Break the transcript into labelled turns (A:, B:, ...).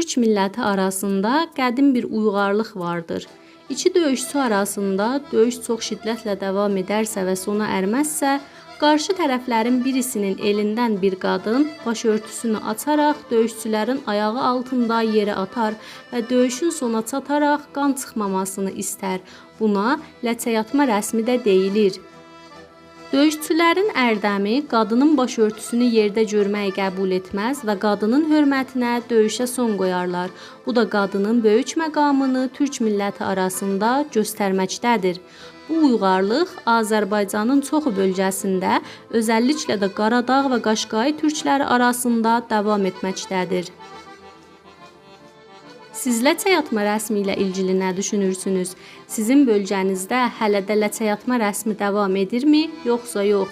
A: türk milləti arasında qədim bir uyğarlıq vardır. İki döyüşçü arasında döyüş çox şiddətlə davam edərsə və sona erməzsə, qarşı tərəflərin birisinin elindən bir qadın başörtüsünü açaraq döyüşçülərin ayağı altında yerə atar və döyüşün sona çataraq qan çıxmamasını istər. Buna ləçə yatma rəsmi də deyilir. Döyüşçülərin ərdəmi qadının başörtüsünü yerdə görməyi qəbul etməz və qadının hörmətinə döyüşə son qoyarlar. Bu da qadının böyük məqamını türk milləti arasında göstərməkdədir. Bu uyğarlıq Azərbaycanın çoxu bölgəsində, özəlliklə də Qaradağ və Qaşqay türkləri arasında davam etməkdədir. Siz ləçə yatma rəsmi ilə ilgili nə düşünürsünüz? Sizin bölgənizdə hələ də ləçə yatma rəsmi davam edirmi, yoxsa yox?